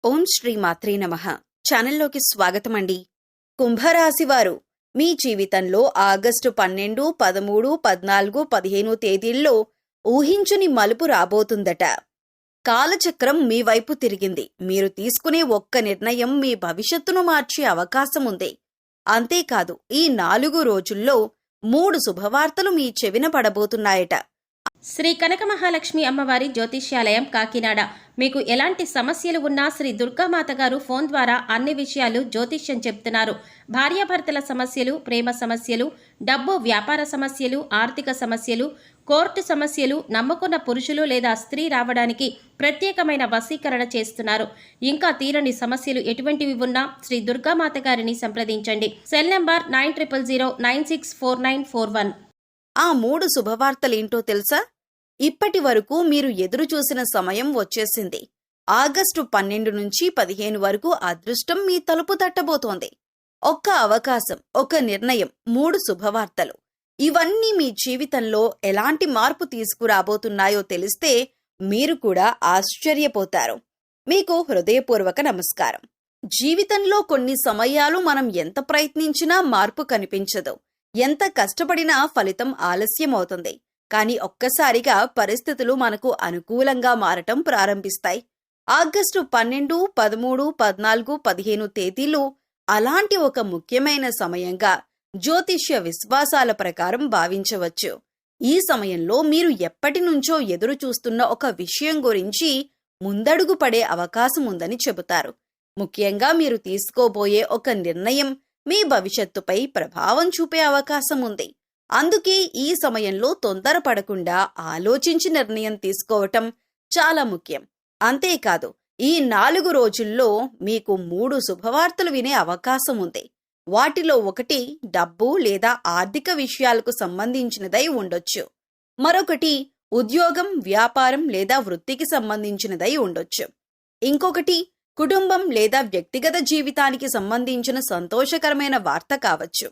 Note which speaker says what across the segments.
Speaker 1: ఓం శ్రీ మాత్రే నమః. ఛానల్లోకి స్వాగతమండి. కుంభరాశివారు మీ జీవితంలో ఆగస్టు 12, 13, 14, 15 తేదీల్లో ఊహించని మలుపు రాబోతుందట. కాలచక్రం మీ వైపు తిరిగింది. మీరు తీసుకునే ఒక్క నిర్ణయం మీ భవిష్యత్తును మార్చే అవకాశం ఉంది. అంతేకాదు, ఈ 4 రోజుల్లో 3 శుభవార్తలు మీ చెవిన పడబోతున్నాయట.
Speaker 2: శ్రీ కనక మహాలక్ష్మి అమ్మవారి జ్యోతిష్యాలయం కాకినాడ. మీకు ఎలాంటి సమస్యలు ఉన్నా శ్రీ దుర్గామాత గారు ఫోన్ ద్వారా అన్ని విషయాలు జ్యోతిష్యం చెప్తున్నారు. భార్యాభర్తల సమస్యలు, ప్రేమ సమస్యలు, డబ్బు వ్యాపార సమస్యలు, ఆర్థిక సమస్యలు, కోర్టు సమస్యలు, నమ్ముకున్న పురుషులు లేదా స్త్రీ రావడానికి ప్రత్యేకమైన వశీకరణ చేస్తున్నారు. ఇంకా తీరని సమస్యలు ఎటువంటివి ఉన్నా శ్రీ దుర్గామాత గారిని సంప్రదించండి. Cell number 9000964941.
Speaker 1: ఆ 3 శుభవార్తలేంటో తెలుసా? ఇప్పటి వరకు మీరు ఎదురు చూసిన సమయం వచ్చేసింది. ఆగస్టు 12 నుంచి 15 వరకు అదృష్టం మీ తలుపు తట్టబోతోంది. ఒక్క అవకాశం, ఒక నిర్ణయం, 3 శుభవార్తలు. ఇవన్నీ మీ జీవితంలో ఎలాంటి మార్పు తీసుకురాబోతున్నాయో తెలిస్తే మీరు కూడా ఆశ్చర్యపోతారు. మీకు హృదయపూర్వక నమస్కారం. జీవితంలో కొన్ని సమయాలు మనం ఎంత ప్రయత్నించినా మార్పు కనిపించదు. ఎంత కష్టపడినా ఫలితం ఆలస్యమవుతుంది. కానీ ఒక్కసారిగా పరిస్థితులు మనకు అనుకూలంగా మారటం ప్రారంభిస్తాయి. ఆగస్టు 12, 13, 14, 15 తేదీలు అలాంటి ఒక ముఖ్యమైన సమయంగా జ్యోతిష్య విశ్వాసాల ప్రకారం భావించవచ్చు. ఈ సమయంలో మీరు ఎప్పటి నుంచో ఎదురు చూస్తున్న ఒక విషయం గురించి ముందడుగు పడే అవకాశం ఉందని చెబుతారు. ముఖ్యంగా మీరు తీసుకోబోయే ఒక నిర్ణయం మీ భవిష్యత్తుపై ప్రభావం చూపే అవకాశం ఉంది. అందుకే ఈ సమయంలో తొందరపడకుండా ఆలోచించి నిర్ణయం తీసుకోవటం చాలా ముఖ్యం. అంతేకాదు, ఈ 4 రోజుల్లో మీకు 3 శుభవార్తలు వినే అవకాశం ఉంది. వాటిలో ఒకటి డబ్బు లేదా ఆర్థిక విషయాలకు సంబంధించినదై ఉండొచ్చు. మరొకటి ఉద్యోగం, వ్యాపారం లేదా వృత్తికి సంబంధించినదై ఉండొచ్చు. ఇంకొకటి కుటుంబం లేదా వ్యక్తిగత జీవితానికి సంబంధించిన సంతోషకరమైన వార్త కావచ్చు.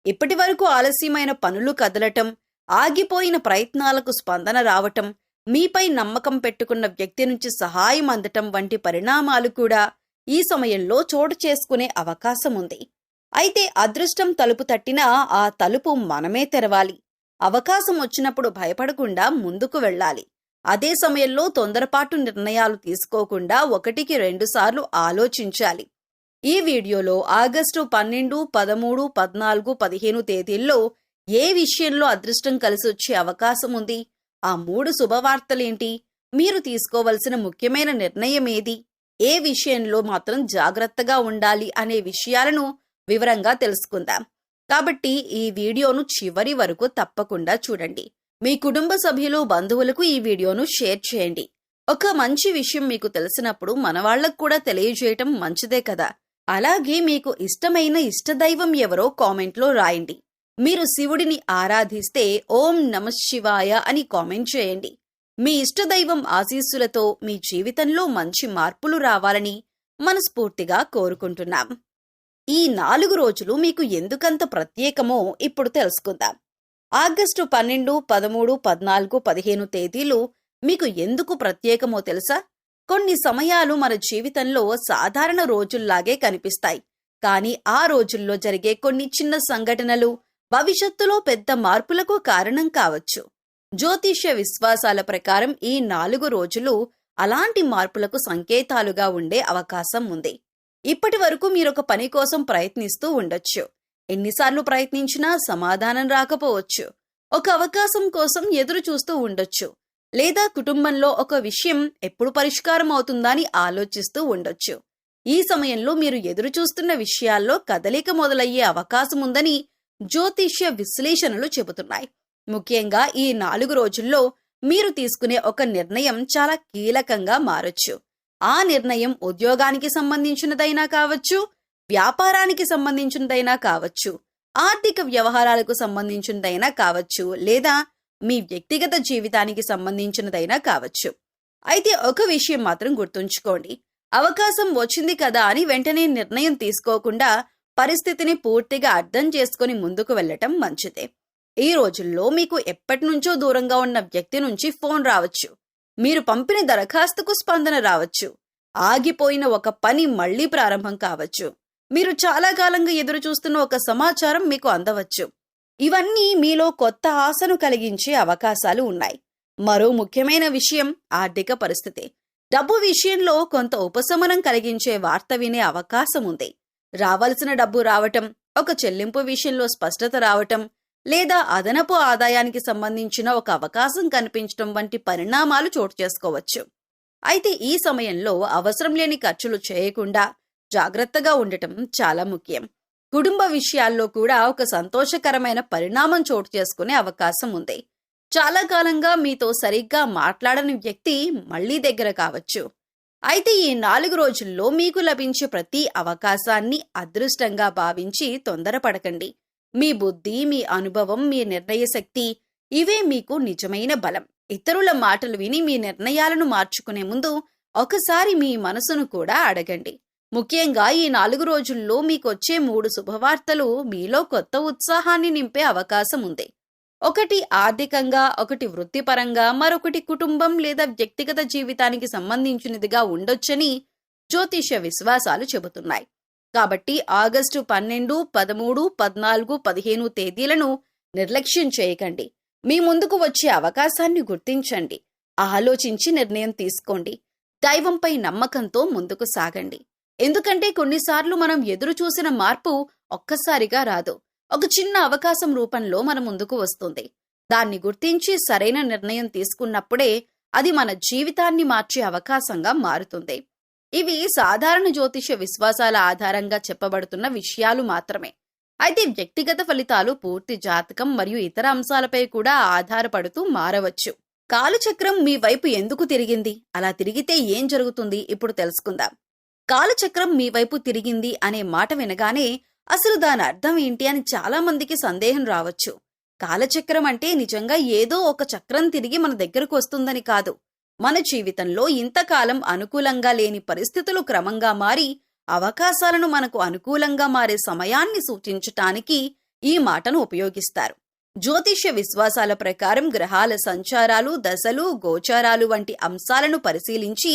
Speaker 1: ఇప్పటి వరకు ఆలస్యమైన పనులు కదలటం, ఆగిపోయిన ప్రయత్నాలకు స్పందన రావటం, మీపై నమ్మకం పెట్టుకున్న వ్యక్తి నుంచి సహాయం అందటం వంటి పరిణామాలు కూడా ఈ సమయంలో చోటు చేసుకునే అవకాశం ఉంది. అయితే అదృష్టం తలుపు తట్టినా ఆ తలుపు మనమే తెరవాలి. అవకాశం వచ్చినప్పుడు భయపడకుండా ముందుకు వెళ్ళాలి. అదే సమయంలో తొందరపాటు నిర్ణయాలు తీసుకోకుండా 1కి 2 సార్లు ఆలోచించాలి. ఈ వీడియోలో ఆగస్టు 12, 13, 14, 15 తేదీల్లో ఏ విషయంలో అదృష్టం కలిసొచ్చే అవకాశం ఉంది, ఆ 3 శుభవార్తలేంటి, మీరు తీసుకోవలసిన ముఖ్యమైన నిర్ణయం ఏది, ఏ విషయంలో మాత్రం జాగ్రత్తగా ఉండాలి అనే విషయాలను వివరంగా తెలుసుకుందాం. కాబట్టి ఈ వీడియోను చివరి వరకు తప్పకుండా చూడండి. మీ కుటుంబ సభ్యులు, బంధువులకు ఈ వీడియోను షేర్ చేయండి. ఒక మంచి విషయం మీకు తెలిసినప్పుడు మనవాళ్లకు కూడా తెలియజేయటం మంచిదే కదా. అలాగే మీకు ఇష్టమైన ఇష్టదైవం ఎవరో కామెంట్లో రాయండి. మీరు శివుడిని ఆరాధిస్తే ఓం నమః శివాయ అని కామెంట్ చేయండి. మీ ఇష్టదైవం ఆశీస్సులతో మీ జీవితంలో మంచి మార్పులు రావాలని మనస్ఫూర్తిగా కోరుకుంటున్నాం. ఈ 4 రోజులు మీకు ఎందుకంత ప్రత్యేకమో ఇప్పుడు తెలుసుకుందాం. ఆగస్టు 12, 13, 14, 15 తేదీలు మీకు ఎందుకు ప్రత్యేకమో తెలుసా? కొన్ని సమయాలు మన జీవితంలో సాధారణ రోజుల్లాగే కనిపిస్తాయి. కానీ ఆ రోజుల్లో జరిగే కొన్ని చిన్న సంఘటనలు భవిష్యత్తులో పెద్ద మార్పులకు కారణం కావచ్చు. జ్యోతిష్య విశ్వాసాల ప్రకారం ఈ 4 రోజులు అలాంటి మార్పులకు సంకేతాలుగా ఉండే అవకాశం ఉంది. ఇప్పటి వరకు మీరొక పని కోసం ప్రయత్నిస్తూ ఉండొచ్చు. ఎన్నిసార్లు ప్రయత్నించినా సమాధానం రాకపోవచ్చు. ఒక అవకాశం కోసం ఎదురు చూస్తూ ఉండొచ్చు. లేదా కుటుంబంలో ఒక విషయం ఎప్పుడు పరిష్కారం అవుతుందని ఆలోచిస్తూ ఉండొచ్చు. ఈ సమయంలో మీరు ఎదురు చూస్తున్న విషయాల్లో కదలిక మొదలయ్యే అవకాశం ఉందని జ్యోతిష్య విశ్లేషణలు చెబుతున్నాయి. ముఖ్యంగా ఈ 4 రోజుల్లో మీరు తీసుకునే ఒక నిర్ణయం చాలా కీలకంగా మారొచ్చు. ఆ నిర్ణయం ఉద్యోగానికి సంబంధించినదైనా కావచ్చు, వ్యాపారానికి సంబంధించినదైనా కావచ్చు, ఆర్థిక వ్యవహారాలకు సంబంధించినదైనా కావచ్చు, లేదా మీ వ్యక్తిగత జీవితానికి సంబంధించినదైనా కావచ్చు. అయితే ఒక విషయం మాత్రం గుర్తుంచుకోండి. అవకాశం వచ్చింది కదా అని వెంటనే నిర్ణయం తీసుకోకుండా పరిస్థితిని పూర్తిగా అర్థం చేసుకుని ముందుకు వెళ్లటం మంచిదే. ఈ రోజుల్లో మీకు ఎప్పటి నుంచో దూరంగా ఉన్న వ్యక్తి నుంచి ఫోన్ రావచ్చు. మీరు పంపిన దరఖాస్తుకు స్పందన రావచ్చు. ఆగిపోయిన ఒక పని మళ్లీ ప్రారంభం కావచ్చు. మీరు చాలా కాలంగా ఎదురు చూస్తున్న ఒక సమాచారం మీకు అందవచ్చు. ఇవన్నీ మీలో కొత్త ఆశను కలిగించే అవకాశాలు ఉన్నాయి. మరో ముఖ్యమైన విషయం ఆర్థిక పరిస్థితి. డబ్బు విషయంలో కొంత ఉపశమనం కలిగించే వార్త వినే అవకాశం ఉంది. రావాల్సిన డబ్బు రావటం, ఒక చెల్లింపు విషయంలో స్పష్టత రావటం, లేదా అదనపు ఆదాయానికి సంబంధించిన ఒక అవకాశం కనిపించడం వంటి పరిణామాలు చోటు చేసుకోవచ్చు. అయితే ఈ సమయంలో అవసరం లేని ఖర్చులు చేయకుండా జాగ్రత్తగా ఉండటం చాలా ముఖ్యం. కుటుంబ విషయాల్లో కూడా ఒక సంతోషకరమైన పరిణామం చోటు చేసుకునే అవకాశం ఉంది. చాలా కాలంగా మీతో సరిగ్గా మాట్లాడని వ్యక్తి మళ్లీ దగ్గర కావచ్చు. అయితే ఈ 4 రోజుల్లో మీకు లభించే ప్రతి అవకాశాన్ని అదృష్టంగా భావించి తొందరపడకండి. మీ బుద్ధి, మీ అనుభవం, మీ నిర్ణయ శక్తి ఇవే మీకు నిజమైన బలం. ఇతరుల మాటలు విని మీ నిర్ణయాలను మార్చుకునే ముందు ఒకసారి మీ మనసును కూడా అడగండి. ముఖ్యంగా ఈ 4 రోజుల్లో మీకొచ్చే 3 శుభవార్తలు మీలో కొత్త ఉత్సాహాన్ని నింపే అవకాశం ఉంది. ఒకటి ఆర్థికంగా, ఒకటి వృత్తిపరంగా, మరొకటి కుటుంబం లేదా వ్యక్తిగత జీవితానికి సంబంధించినదిగా ఉండొచ్చని జ్యోతిష్య విశ్వాసాలు చెబుతున్నాయి. కాబట్టి ఆగస్టు 12, 13, 14, 15 తేదీలను నిర్లక్ష్యం చేయకండి. మీ ముందుకు వచ్చే అవకాశాన్ని గుర్తించండి. ఆలోచించి నిర్ణయం తీసుకోండి. దైవంపై నమ్మకంతో ముందుకు సాగండి. ఎందుకంటే కొన్నిసార్లు మనం ఎదురు చూసిన మార్పు ఒక్కసారిగా రాదు. ఒక చిన్న అవకాశం రూపంలో మన ముందుకు వస్తుంది. దాన్ని గుర్తించి సరైన నిర్ణయం తీసుకున్నప్పుడే అది మన జీవితాన్ని మార్చే అవకాశంగా మారుతుంది. ఇవి సాధారణ జ్యోతిష విశ్వాసాల ఆధారంగా చెప్పబడుతున్న విషయాలు మాత్రమే. అయితే వ్యక్తిగత ఫలితాలు పూర్తి జాతకం మరియు ఇతర అంశాలపై కూడా ఆధారపడుతూ మారవచ్చు. కాలచక్రం మీ వైపు ఎందుకు తిరిగింది? అలా తిరిగితే ఏం జరుగుతుంది? ఇప్పుడు తెలుసుకుందాం. కాలచక్రం మీ వైపు తిరిగింది అనే మాట వినగానే అసలు దాని అర్థం ఏంటి అని చాలా మందికి సందేహం రావచ్చు. కాలచక్రం అంటే నిజంగా ఏదో ఒక చక్రం తిరిగి మన దగ్గరకు వస్తుందని కాదు. మన జీవితంలో ఇంతకాలం అనుకూలంగా లేని పరిస్థితులు క్రమంగా మారి అవకాశాలను మనకు అనుకూలంగా మారే సమయాన్ని సూచించటానికి ఈ మాటను ఉపయోగిస్తారు. జ్యోతిష్య విశ్వాసాల ప్రకారం గ్రహాల సంచారాలు, దశలు, గోచారాలు వంటి అంశాలను పరిశీలించి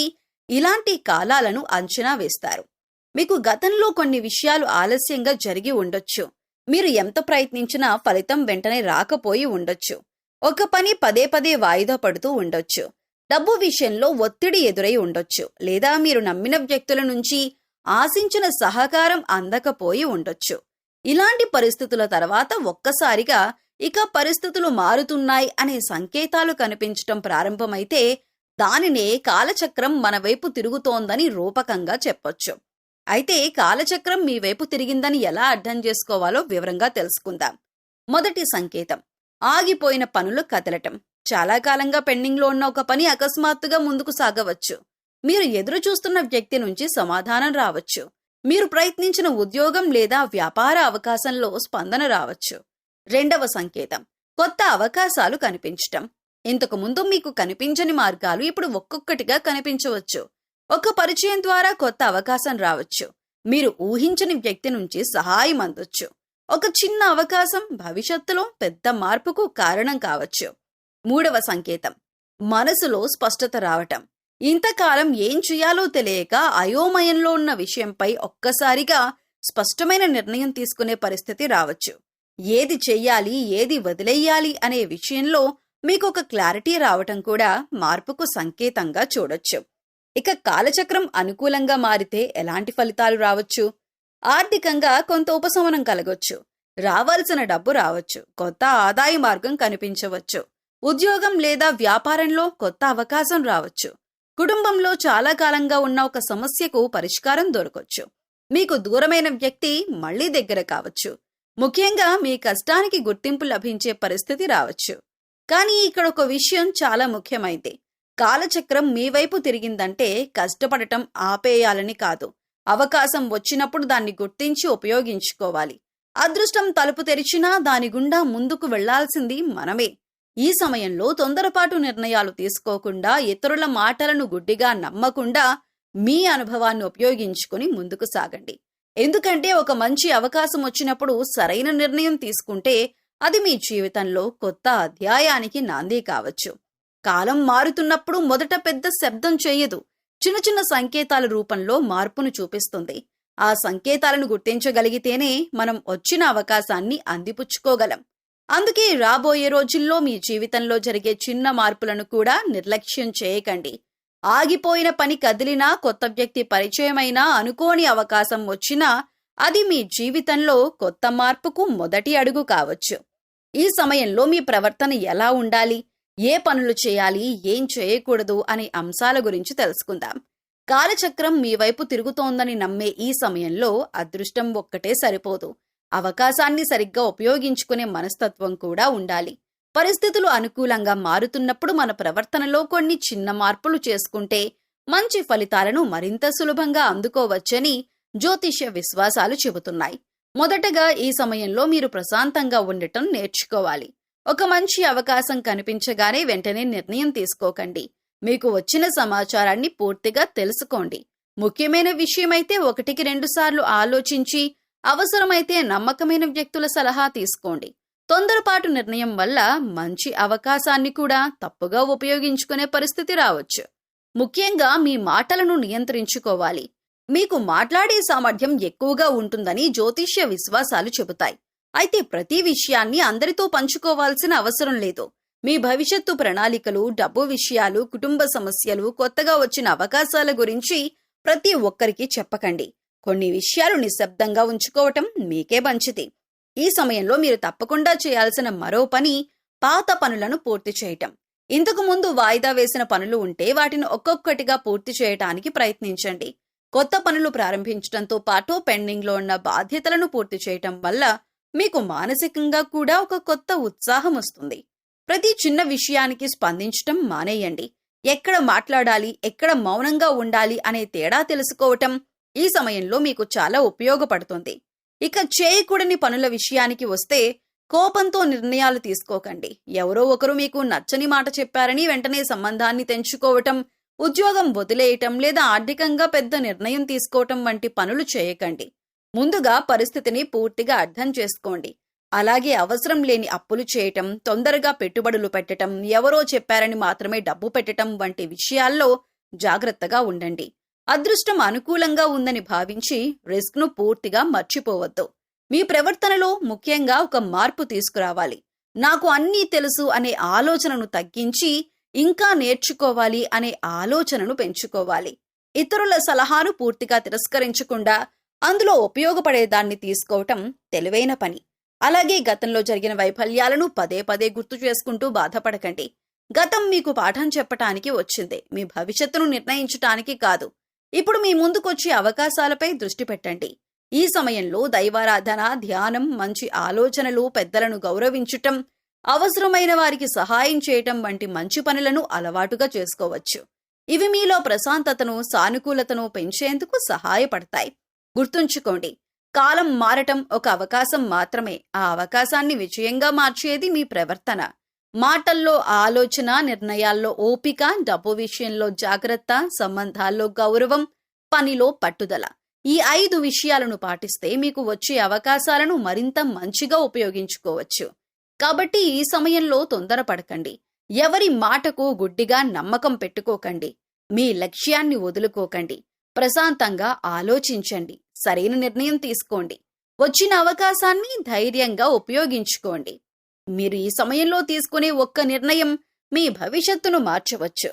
Speaker 1: ఇలాంటి కాలాలను అంచనా వేస్తారు. మీకు గతంలో కొన్ని విషయాలు ఆలస్యంగా జరిగి ఉండొచ్చు. మీరు ఎంత ప్రయత్నించినా ఫలితం వెంటనే రాకపోయి ఉండొచ్చు. ఒక పని పదే పదే వాయిదా పడుతూ ఉండొచ్చు. డబ్బు విషయంలో ఒత్తిడి ఎదురై ఉండొచ్చు. లేదా మీరు నమ్మిన వ్యక్తుల నుంచి ఆశించిన సహకారం అందకపోయి ఉండొచ్చు. ఇలాంటి పరిస్థితుల తర్వాత ఒక్కసారిగా ఇక పరిస్థితులు మారుతున్నాయి అనే సంకేతాలు కనిపించటం ప్రారంభమైతే దానినే కాలచక్రం మన వైపు తిరుగుతోందని రూపకంగా చెప్పొచ్చు. అయితే కాలచక్రం మీ వైపు తిరిగిందని ఎలా అర్థం చేసుకోవాలో వివరంగా తెలుసుకుందాం. మొదటి సంకేతం, ఆగిపోయిన పనులు కదలటం. చాలా కాలంగా పెండింగ్లో ఉన్న ఒక పని అకస్మాత్తుగా ముందుకు సాగవచ్చు. మీరు ఎదురు చూస్తున్న వ్యక్తి నుంచి సమాధానం రావచ్చు. మీరు ప్రయత్నించిన ఉద్యోగం లేదా వ్యాపార అవకాశంలో స్పందన రావచ్చు. రెండవ సంకేతం, కొత్త అవకాశాలు కనిపించటం. ఇంతకు ముందు మీకు కనిపించని మార్గాలు ఇప్పుడు ఒక్కొక్కటిగా కనిపించవచ్చు. ఒక పరిచయం ద్వారా కొత్త అవకాశం రావచ్చు. మీరు ఊహించని వ్యక్తి నుంచి సహాయం అందొచ్చు. ఒక చిన్న అవకాశం భవిష్యత్తులో పెద్ద మార్పుకు కారణం కావచ్చు. మూడవ సంకేతం, మనసులో స్పష్టత రావటం. ఇంతకాలం ఏం చేయాలో తెలియక అయోమయంలో ఉన్న విషయంపై ఒక్కసారిగా స్పష్టమైన నిర్ణయం తీసుకునే పరిస్థితి రావచ్చు. ఏది చెయ్యాలి, ఏది వదిలేయాలి అనే విషయంలో మీకు ఒక క్లారిటీ రావటం కూడా మార్పుకు సంకేతంగా చూడొచ్చు. ఇక కాలచక్రం అనుకూలంగా మారితే ఎలాంటి ఫలితాలు రావచ్చు? ఆర్థికంగా కొంత ఉపశమనం కలగొచ్చు. రావాల్సిన డబ్బు రావచ్చు. కొత్త ఆదాయ మార్గం కనిపించవచ్చు. ఉద్యోగం లేదా వ్యాపారంలో కొత్త అవకాశం రావచ్చు. కుటుంబంలో చాలా కాలంగా ఉన్న ఒక సమస్యకు పరిష్కారం దొరకొచ్చు. మీకు దూరమైన వ్యక్తి మళ్లీ దగ్గర కావచ్చు. ముఖ్యంగా మీ కష్టానికి గుర్తింపు లభించే పరిస్థితి రావచ్చు. కానీ ఇక్కడ ఒక విషయం చాలా ముఖ్యమైంది. కాలచక్రం మీ వైపు తిరిగిందంటే కష్టపడటం ఆపేయాలని కాదు. అవకాశం వచ్చినప్పుడు దాన్ని గుర్తించి ఉపయోగించుకోవాలి. అదృష్టం తలుపు తెరిచినా దాని గుండా ముందుకు వెళ్లాల్సింది మనమే. ఈ సమయంలో తొందరపాటు నిర్ణయాలు తీసుకోకుండా, ఇతరుల మాటలను గుడ్డిగా నమ్మకుండా మీ అనుభవాన్ని ఉపయోగించుకుని ముందుకు సాగండి. ఎందుకంటే ఒక మంచి అవకాశం వచ్చినప్పుడు సరైన నిర్ణయం తీసుకుంటే అది మీ జీవితంలో కొత్త అధ్యాయానికి నాంది కావచ్చు. కాలం మారుతున్నప్పుడు మొదట పెద్ద శబ్దం చేయదు, చిన్న చిన్న సంకేతాల రూపంలో మార్పును చూపిస్తుంది. ఆ సంకేతాలను గుర్తించగలిగితేనే మనం వచ్చిన అవకాశాన్ని అందిపుచ్చుకోగలం. అందుకే రాబోయే రోజుల్లో మీ జీవితంలో జరిగే చిన్న మార్పులను కూడా నిర్లక్ష్యం చేయకండి. ఆగిపోయిన పని కదిలినా, కొత్త వ్యక్తి పరిచయమైనా, అనుకోని అవకాశం వచ్చినా అది మీ జీవితంలో కొత్త మార్పుకు మొదటి అడుగు కావచ్చు. ఈ సమయంలో మీ ప్రవర్తన ఎలా ఉండాలి, ఏ పనులు చేయాలి, ఏం చేయకూడదు అనే అంశాల గురించి తెలుసుకుందాం. కాలచక్రం మీ వైపు తిరుగుతోందని నమ్మే ఈ సమయంలో అదృష్టం ఒక్కటే సరిపోదు. అవకాశాన్ని సరిగ్గా ఉపయోగించుకునే మనస్తత్వం కూడా ఉండాలి. పరిస్థితులు అనుకూలంగా మారుతున్నప్పుడు మన ప్రవర్తనలో కొన్ని చిన్న మార్పులు చేసుకుంటే మంచి ఫలితాలను మరింత సులభంగా అందుకోవచ్చని జ్యోతిష్య విశ్వాసాలు చెబుతున్నాయి. మొదటగా ఈ సమయంలో మీరు ప్రశాంతంగా ఉండటం నేర్చుకోవాలి. ఒక మంచి అవకాశం కనిపించగానే వెంటనే నిర్ణయం తీసుకోకండి. మీకు వచ్చిన సమాచారాన్ని పూర్తిగా తెలుసుకోండి. ముఖ్యమైన విషయమైతే 1-2 సార్లు ఆలోచించి, అవసరమైతే నమ్మకమైన వ్యక్తుల సలహా తీసుకోండి. తొందరపాటు నిర్ణయం వల్ల మంచి అవకాశాన్ని కూడా తప్పుగా ఉపయోగించుకునే పరిస్థితి రావచ్చు. ముఖ్యంగా మీ మాటలను నియంత్రించుకోవాలి. మీకు మాట్లాడే సామర్థ్యం ఎక్కువగా ఉంటుందని జ్యోతిష్య విశ్వాసాలు చెబుతాయి. అయితే ప్రతి విషయాన్ని అందరితో పంచుకోవాల్సిన అవసరం లేదు. మీ భవిష్యత్తు ప్రణాళికలు, డబ్బు విషయాలు, కుటుంబ సమస్యలు, కొత్తగా వచ్చిన అవకాశాల గురించి ప్రతి ఒక్కరికి చెప్పకండి. కొన్ని విషయాలు నిశ్శబ్దంగా ఉంచుకోవటం మీకే మంచిది. ఈ సమయంలో మీరు తప్పకుండా చేయాల్సిన మరో పని పాత పనులను పూర్తి చేయటం. ఇంతకు ముందు వాయిదా వేసిన పనులు ఉంటే వాటిని ఒక్కొక్కటిగా పూర్తి చేయటానికి ప్రయత్నించండి. కొత్త పనులు ప్రారంభించడంతో పాటు పెండింగ్లో ఉన్న బాధ్యతలను పూర్తి చేయటం వల్ల మీకు మానసికంగా కూడా ఒక కొత్త ఉత్సాహం వస్తుంది. ప్రతి చిన్న విషయానికి స్పందించటం మానేయండి. ఎక్కడ మాట్లాడాలి, ఎక్కడ మౌనంగా ఉండాలి అనే తేడా తెలుసుకోవటం ఈ సమయంలో మీకు చాలా ఉపయోగపడుతుంది. ఇక చేయకూడని పనుల విషయానికి వస్తే కోపంతో నిర్ణయాలు తీసుకోకండి. ఎవరో ఒకరు మీకు నచ్చని మాట చెప్పారని వెంటనే సంబంధాన్ని తెంచుకోవటం, ఉద్యోగం వదిలేయటం లేదా ఆర్థికంగా పెద్ద నిర్ణయం తీసుకోవటం వంటి పనులు చేయకండి. ముందుగా పరిస్థితిని పూర్తిగా అర్థం చేసుకోండి. అలాగే అవసరం లేని అప్పులు చేయటం, తొందరగా పెట్టుబడులు పెట్టటం, ఎవరో చెప్పారని మాత్రమే డబ్బు పెట్టటం వంటి విషయాల్లో జాగ్రత్తగా ఉండండి. అదృష్టం అనుకూలంగా ఉందని భావించి రిస్క్ను పూర్తిగా మర్చిపోవద్దు. మీ ప్రవర్తనలో ముఖ్యంగా ఒక మార్పు తీసుకురావాలి. నాకు అన్నీ తెలుసు అనే ఆలోచనను తగ్గించి ఇంకా నేర్చుకోవాలి అనే ఆలోచనను పెంచుకోవాలి. ఇతరుల సలహాను పూర్తిగా తిరస్కరించకుండా అందులో ఉపయోగపడేదాన్ని తీసుకోవటం తెలివైన పని. అలాగే గతంలో జరిగిన వైఫల్యాలను పదే పదే గుర్తు చేసుకుంటూ బాధపడకండి. గతం మీకు పాఠం చెప్పటానికి వచ్చింది, మీ భవిష్యత్తును నిర్ణయించటానికి కాదు. ఇప్పుడు మీ ముందుకొచ్చే అవకాశాలపై దృష్టి పెట్టండి. ఈ సమయంలో దైవారాధన, ధ్యానం, మంచి ఆలోచనలు, పెద్దలను గౌరవించటం, అవసరమైన వారికి సహాయం చేయటం వంటి మంచి పనులను అలవాటుగా చేసుకోవచ్చు. ఇవి మీలో ప్రశాంతతను, సానుకూలతను పెంచేందుకు సహాయపడతాయి. గుర్తుంచుకోండి, కాలం మారటం ఒక అవకాశం మాత్రమే. ఆ అవకాశాన్ని విజయంగా మార్చేది మీ ప్రవర్తన. మాటల్లో ఆలోచన, నిర్ణయాల్లో ఓపిక, డబ్బు విషయంలో జాగ్రత్త, సంబంధాల్లో గౌరవం, పనిలో పట్టుదల. ఈ 5 విషయాలను పాటిస్తే మీకు వచ్చే అవకాశాలను మరింత మంచిగా ఉపయోగించుకోవచ్చు. కాబట్టి ఈ సమయంలో తొందరపడకండి. ఎవరి మాటకు గుడ్డిగా నమ్మకం పెట్టుకోకండి. మీ లక్ష్యాన్ని వదులుకోకండి. ప్రశాంతంగా ఆలోచించండి. సరైన నిర్ణయం తీసుకోండి. వచ్చిన అవకాశాన్ని ధైర్యంగా ఉపయోగించుకోండి. మీరు ఈ సమయంలో తీసుకునే ఒక్క నిర్ణయం మీ భవిష్యత్తును మార్చవచ్చు.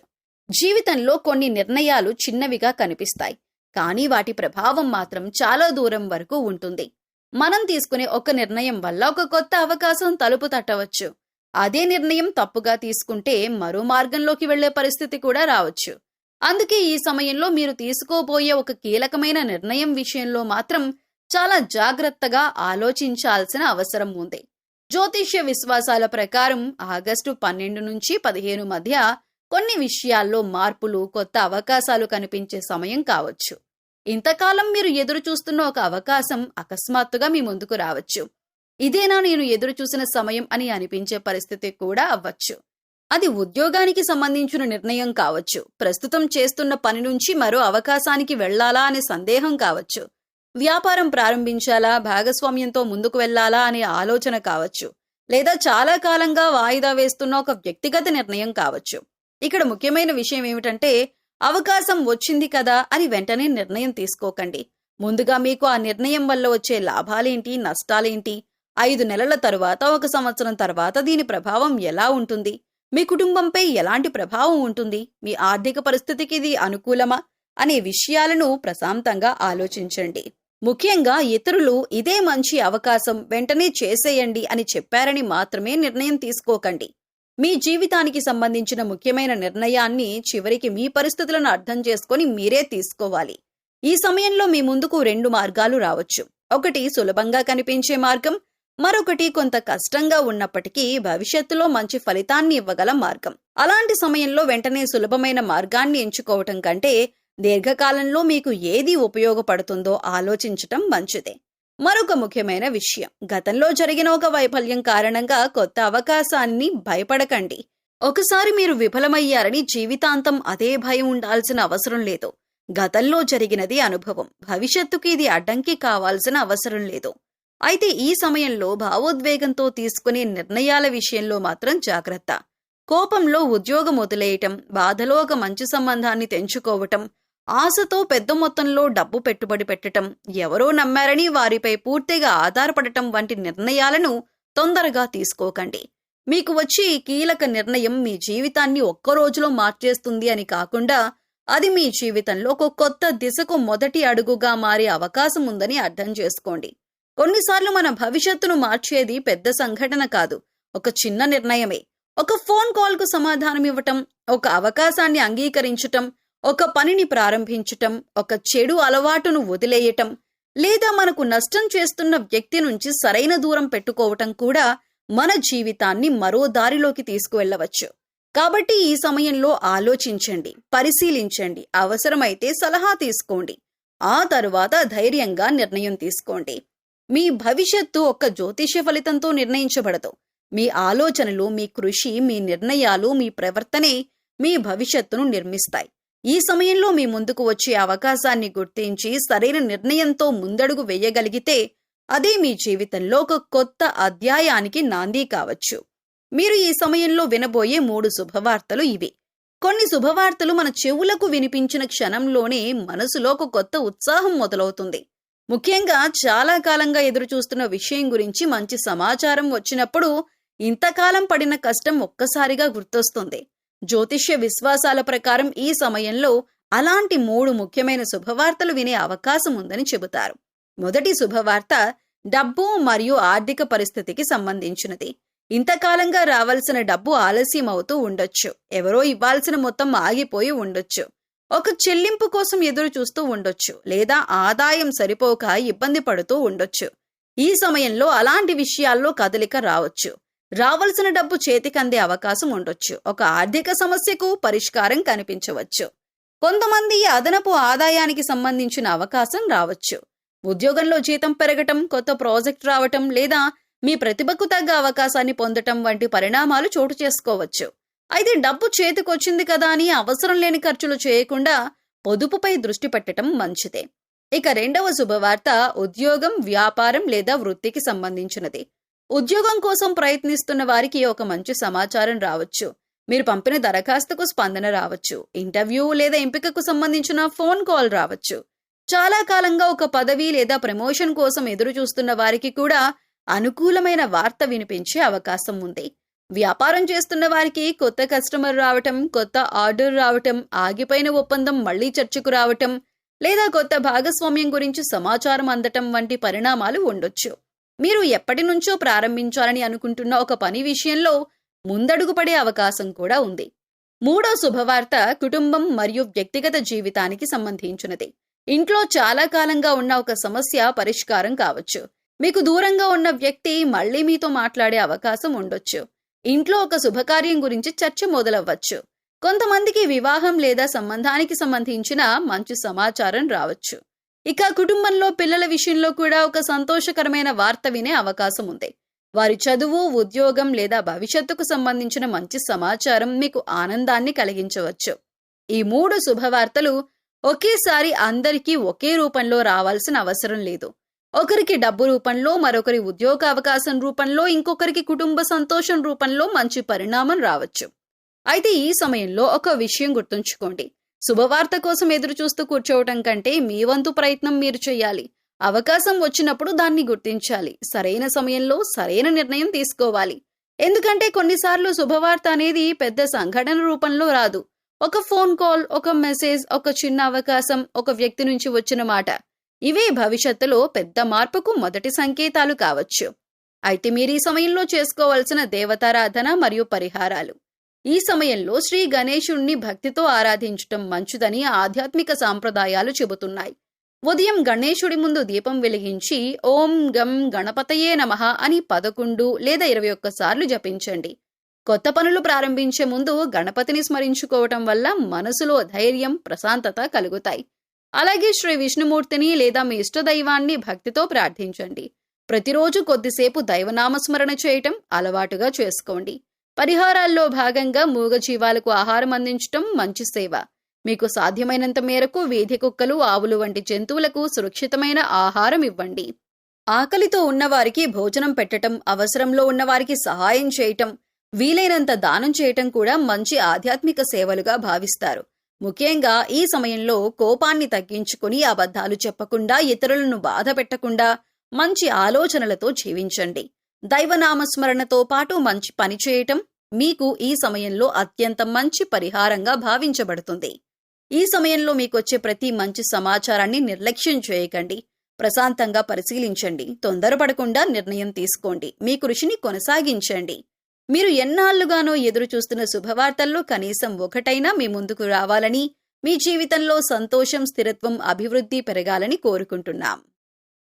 Speaker 1: జీవితంలో కొన్ని నిర్ణయాలు చిన్నవిగా కనిపిస్తాయి, కానీ వాటి ప్రభావం మాత్రం చాలా దూరం వరకు ఉంటుంది. మనం తీసుకునే ఒక నిర్ణయం వల్ల ఒక కొత్త అవకాశం తలుపు తట్టవచ్చు. అదే నిర్ణయం తప్పుగా తీసుకుంటే మరో మార్గంలోకి వెళ్లే పరిస్థితి కూడా రావచ్చు. అందుకే ఈ సమయంలో మీరు తీసుకోబోయే ఒక కీలకమైన నిర్ణయం విషయంలో మాత్రం చాలా జాగ్రత్తగా ఆలోచించాల్సిన అవసరం ఉంది. జ్యోతిష్య విశ్వాసాల ప్రకారం ఆగస్టు 12 నుంచి 15 మధ్య కొన్ని విషయాల్లో మార్పులు, కొత్త అవకాశాలు కనిపించే సమయం కావచ్చు. ఇంతకాలం మీరు ఎదురు చూస్తున్న ఒక అవకాశం అకస్మాత్తుగా మీ ముందుకు రావచ్చు. ఇదేనా నేను ఎదురు చూసిన సమయం అని అనిపించే పరిస్థితి కూడా అవ్వచ్చు. అది ఉద్యోగానికి సంబంధించిన నిర్ణయం కావచ్చు, ప్రస్తుతం చేస్తున్న పని నుంచి మరో అవకాశానికి వెళ్లాలా అనే సందేహం కావచ్చు, వ్యాపారం ప్రారంభించాలా, భాగస్వామ్యంతో ముందుకు వెళ్లాలా అనే ఆలోచన కావచ్చు, లేదా చాలా కాలంగా వాయిదా వేస్తున్న ఒక వ్యక్తిగత నిర్ణయం కావచ్చు. ఇక్కడ ముఖ్యమైన విషయం ఏమిటంటే, అవకాశం వచ్చింది కదా అని వెంటనే నిర్ణయం తీసుకోకండి. ముందుగా మీకు ఆ నిర్ణయం వల్ల వచ్చే లాభాలేంటి, నష్టాలేంటి, 5 నెలల తరువాత, 1 సంవత్సరం తర్వాత దీని ప్రభావం ఎలా ఉంటుంది, మీ కుటుంబంపై ఎలాంటి ప్రభావం ఉంటుంది, మీ ఆర్థిక పరిస్థితికి ఇది అనుకూలమా అనే విషయాలను ప్రశాంతంగా ఆలోచించండి. ముఖ్యంగా ఇతరులు ఇదే మంచి అవకాశం వెంటనే చేసేయండి అని చెప్పారని మాత్రమే నిర్ణయం తీసుకోకండి. మీ జీవితానికి సంబంధించిన ముఖ్యమైన నిర్ణయాన్ని చివరికి మీ పరిస్థితులను అర్థం చేసుకొని మీరే తీసుకోవాలి. ఈ సమయంలో మీ ముందుకు 2 మార్గాలు రావచ్చు. ఒకటి సులభంగా కనిపించే మార్గం, మరొకటి కొంత కష్టంగా ఉన్నప్పటికీ భవిష్యత్తులో మంచి ఫలితాన్ని ఇవ్వగల మార్గం. అలాంటి సమయంలో వెంటనే సులభమైన మార్గాన్ని ఎంచుకోవటం కంటే దీర్ఘకాలంలో మీకు ఏది ఉపయోగపడుతుందో ఆలోచించటం మంచిదే. మరొక ముఖ్యమైన విషయం, గతంలో జరిగిన ఒక వైఫల్యం కారణంగా కొత్త అవకాశాన్ని భయపడకండి. ఒకసారి మీరు విఫలమయ్యారని జీవితాంతం అదే భయం ఉండాల్సిన అవసరం లేదు. గతంలో జరిగినది అనుభవం, భవిష్యత్తుకి ఇది అడ్డంకి కావాల్సిన అవసరం లేదు. అయితే ఈ సమయంలో భావోద్వేగంతో తీసుకునే నిర్ణయాల విషయంలో మాత్రం జాగ్రత్త. కోపంలో ఉద్యోగం వదిలేయటం, బాధలో ఒక మంచి సంబంధాన్ని తెంచుకోవటం, ఆశతో పెద్ద మొత్తంలో డబ్బు పెట్టుబడి పెట్టటం, ఎవరో నమ్మారని వారిపై పూర్తిగా ఆధారపడటం వంటి నిర్ణయాలను తొందరగా తీసుకోకండి. మీకు వచ్చే ఈ కీలక నిర్ణయం మీ జీవితాన్ని ఒక్క రోజులో మార్చేస్తుంది అని కాకుండా అది మీ జీవితంలో ఒక కొత్త దిశకు మొదటి అడుగుగా మారే అవకాశం ఉందని అర్థం చేసుకోండి. కొన్నిసార్లు మన భవిష్యత్తును మార్చేది పెద్ద సంఘటన కాదు, ఒక చిన్న నిర్ణయమే. ఒక ఫోన్ కాల్కు సమాధానం ఇవ్వటం, ఒక అవకాశాన్ని అంగీకరించటం, ఒక పనిని ప్రారంభించటం, ఒక చెడు అలవాటును వదిలేయటం, లేదా మనకు నష్టం చేస్తున్న వ్యక్తి నుంచి సరైన దూరం పెట్టుకోవటం కూడా మన జీవితాన్ని మరో దారిలోకి తీసుకువెళ్లవచ్చు. కాబట్టి ఈ సమయంలో ఆలోచించండి, పరిశీలించండి, అవసరమైతే సలహా తీసుకోండి. ఆ తరువాత ధైర్యంగా నిర్ణయం తీసుకోండి. మీ భవిష్యత్తు ఒక్క జ్యోతిష్య ఫలితంతో నిర్ణయించబడదు. మీ ఆలోచనలు, మీ కృషి, మీ నిర్ణయాలు, మీ ప్రవర్తనే మీ భవిష్యత్తును నిర్మిస్తాయి. ఈ సమయంలో మీ ముందుకు వచ్చే అవకాశాన్ని గుర్తించి సరైన నిర్ణయంతో ముందడుగు వేయగలిగితే అదే మీ జీవితంలో ఒక కొత్త అధ్యాయానికి నాంది కావచ్చు. మీరు ఈ సమయంలో వినబోయే 3 శుభవార్తలు ఇవి. కొన్ని శుభవార్తలు మన చెవులకు వినిపించిన క్షణంలోనే మనసులో ఒక కొత్త ఉత్సాహం మొదలవుతుంది. ముఖ్యంగా చాలా కాలంగా ఎదురుచూస్తున్న విషయం గురించి మంచి సమాచారం వచ్చినప్పుడు ఇంతకాలం పడిన కష్టం ఒక్కసారిగా గుర్తొస్తుంది. జ్యోతిష్య విశ్వాసాల ప్రకారం ఈ సమయంలో అలాంటి 3 ముఖ్యమైన శుభవార్తలు వినే అవకాశం ఉందని చెబుతారు. మొదటి శుభవార్త డబ్బు మరియు ఆర్థిక పరిస్థితికి సంబంధించినది. ఇంతకాలంగా రావాల్సిన డబ్బు ఆలస్యం అవుతూ ఉండొచ్చు, ఎవరో ఇవ్వాల్సిన మొత్తం ఆగిపోయి ఉండొచ్చు, ఒక చెల్లింపు కోసం ఎదురు చూస్తూ ఉండొచ్చు, లేదా ఆదాయం సరిపోక ఇబ్బంది పడుతూ ఉండొచ్చు. ఈ సమయంలో అలాంటి విషయాల్లో కదలిక రావచ్చు. రావాల్సిన డబ్బు చేతికందే అవకాశం ఉండొచ్చు. ఒక ఆర్థిక సమస్యకు పరిష్కారం కనిపించవచ్చు. కొంతమంది అదనపు ఆదాయానికి సంబంధించిన అవకాశం రావచ్చు. ఉద్యోగంలో జీతం పెరగటం, కొత్త ప్రాజెక్ట్ రావటం, లేదా మీ ప్రతిభకు తగ్గ అవకాశాన్ని పొందటం వంటి పరిణామాలు చోటు చేసుకోవచ్చు. అయితే డబ్బు చేతికొచ్చింది కదా అని అవసరం లేని ఖర్చులు చేయకుండా పొదుపుపై దృష్టి పెట్టడం మంచిదే. ఇక రెండవ శుభవార్త ఉద్యోగం, వ్యాపారం లేదా వృత్తికి సంబంధించినది. ఉద్యోగం కోసం ప్రయత్నిస్తున్న వారికి ఒక మంచి సమాచారం రావచ్చు. మీరు పంపిన దరఖాస్తుకు స్పందన రావచ్చు. ఇంటర్వ్యూ లేదా ఎంపికకు సంబంధించిన ఫోన్ కాల్ రావచ్చు. చాలా కాలంగా ఒక పదవి లేదా ప్రమోషన్ కోసం ఎదురు చూస్తున్న వారికి కూడా అనుకూలమైన వార్త వినిపించే అవకాశం ఉంది. వ్యాపారం చేస్తున్న వారికి కొత్త కస్టమర్ రావటం, కొత్త ఆర్డర్ రావటం, ఆగిపోయిన ఒప్పందం మళ్లీ చర్చకు రావటం, లేదా కొత్త భాగస్వామ్యం గురించి సమాచారం అందటం వంటి పరిణామాలు ఉండొచ్చు. మీరు ఎప్పటి నుంచో ప్రారంభించాలని అనుకుంటున్న ఒక పని విషయంలో ముందడుగు పడే అవకాశం కూడా ఉంది. మూడో శుభవార్త కుటుంబం మరియు వ్యక్తిగత జీవితానికి సంబంధించినది. ఇంట్లో చాలా కాలంగా ఉన్న ఒక సమస్య పరిష్కారం కావచ్చు. మీకు దూరంగా ఉన్న వ్యక్తి మళ్లీ మీతో మాట్లాడే అవకాశం ఉండొచ్చు. ఇంట్లో ఒక శుభకార్యం గురించి చర్చ మొదలవ్వచ్చు. కొంతమందికి వివాహం లేదా సంబంధానికి సంబంధించిన మంచి సమాచారం రావచ్చు. ఇక కుటుంబంలో పిల్లల విషయంలో కూడా ఒక సంతోషకరమైన వార్త వినే అవకాశం ఉంది. వారి చదువు, ఉద్యోగం లేదా భవిష్యత్తుకు సంబంధించిన మంచి సమాచారం మీకు ఆనందాన్ని కలిగించవచ్చు. ఈ 3 శుభవార్తలు ఒకేసారి అందరికీ ఒకే రూపంలో రావాల్సిన అవసరం లేదు. ఒకరికి డబ్బు రూపంలో, మరొకరి ఉద్యోగ అవకాశం రూపంలో, ఇంకొకరికి కుటుంబ సంతోషం రూపంలో మంచి పరిణామం రావచ్చు. అయితే ఈ సమయంలో ఒక విషయం గుర్తుంచుకోండి. శుభవార్త కోసం ఎదురు చూస్తూ కూర్చోవటం కంటే మీ వంతు ప్రయత్నం మీరు చేయాలి. అవకాశం వచ్చినప్పుడు దాన్ని గుర్తించాలి. సరైన సమయంలో సరైన నిర్ణయం తీసుకోవాలి. ఎందుకంటే కొన్నిసార్లు శుభవార్త అనేది పెద్ద సంఘటన రూపంలో రాదు. ఒక ఫోన్ కాల్, ఒక మెసేజ్, ఒక చిన్న అవకాశం, ఒక వ్యక్తి నుంచి వచ్చిన మాట, ఇవే భవిష్యత్తులో పెద్ద మార్పుకు మొదటి సంకేతాలు కావచ్చు. అయితే మీరు ఈ సమయంలో చేసుకోవాల్సిన దేవతారాధన మరియు పరిహారాలు. ఈ సమయంలో శ్రీ గణేశుణ్ణి భక్తితో ఆరాధించటం మంచిదని ఆధ్యాత్మిక సాంప్రదాయాలు చెబుతున్నాయి. ఉదయం గణేశుడి ముందు దీపం వెలిగించి ఓం గం గణపతయే నమః అని 11 లేదా 21 సార్లు జపించండి. కొత్త పనులు ప్రారంభించే ముందు గణపతిని స్మరించుకోవటం వల్ల మనసులో ధైర్యం, ప్రశాంతత కలుగుతాయి. అలాగే శ్రీ విష్ణుమూర్తిని లేదా మీ ఇష్టదైవాన్ని భక్తితో ప్రార్థించండి. ప్రతిరోజు కొద్దిసేపు దైవనామస్మరణ చేయటం అలవాటుగా చేసుకోండి. పరిహారాల్లో భాగంగా మూగజీవాలకు ఆహారం అందించటం మంచి సేవ. మీకు సాధ్యమైనంత మేరకు వీధి కుక్కలు, ఆవులు వంటి జంతువులకు సురక్షితమైన ఆహారం ఇవ్వండి. ఆకలితో ఉన్నవారికి భోజనం పెట్టటం, అవసరంలో ఉన్నవారికి సహాయం చేయటం, వీలైనంత దానం చేయటం కూడా మంచి ఆధ్యాత్మిక సేవలుగా భావిస్తారు. ముఖ్యంగా ఈ సమయంలో కోపాన్ని తగ్గించుకుని అబద్ధాలు చెప్పకుండా, ఇతరులను బాధ పెట్టకుండా మంచి ఆలోచనలతో జీవించండి. దైవనామస్మరణతో పాటు మంచి పని చేయటం మీకు ఈ సమయంలో అత్యంత మంచి పరిహారంగా భావించబడుతుంది. ఈ సమయంలో మీకొచ్చే ప్రతి మంచి సమాచారాన్ని నిర్లక్ష్యం చేయకండి. ప్రశాంతంగా పరిశీలించండి. తొందరపడకుండా నిర్ణయం తీసుకోండి. మీ కృషిని కొనసాగించండి. మీరు ఎన్నాళ్లుగానో ఎదురు చూస్తున్న శుభవార్తల్లో కనీసం ఒకటైనా మీ ముందుకు రావాలని, మీ జీవితంలో సంతోషం, స్థిరత్వం, అభివృద్ధి పెరగాలని కోరుకుంటున్నాం.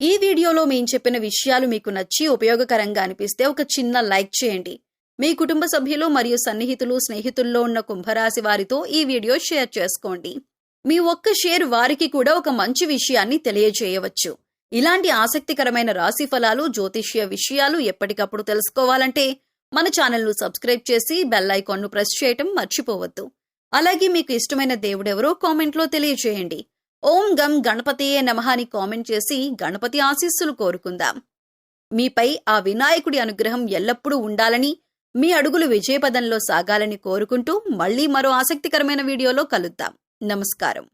Speaker 1: ఈ వీడియోలో మేము చెప్పిన విషయాలు మీకు నచ్చి ఉపయోగకరంగా అనిపిస్తే ఒక చిన్న లైక్ చేయండి. మీ కుటుంబ సభ్యులు మరియు సన్నిహితులు, స్నేహితుల్లో ఉన్న కుంభరాశి వారితో ఈ వీడియో షేర్ చేసుకోండి. మీ ఒక్క షేర్ వారికి కూడా ఒక మంచి విషయాన్ని తెలియజేయవచ్చు. ఇలాంటి ఆసక్తికరమైన రాశి ఫలాలు, జ్యోతిష్య విషయాలు ఎప్పటికప్పుడు తెలుసుకోవాలంటే మన ఛానల్ను సబ్స్క్రైబ్ చేసి బెల్ ఐకాన్ను ప్రెస్ చేయటం మర్చిపోవద్దు. అలాగే మీకు ఇష్టమైన దేవుడెవరో కామెంట్లో తెలియజేయండి. ఓం గం గణపతియే నమః అని కామెంట్ చేసి గణపతి ఆశీస్సులు కోరుకుందాం. మీపై ఆ వినాయకుడి అనుగ్రహం ఎల్లప్పుడూ ఉండాలని, మీ అడుగులు విజయపదంలో సాగాలని కోరుకుంటూ మళ్ళీ మరో ఆసక్తికరమైన వీడియోలో కలుద్దాం. నమస్కారం.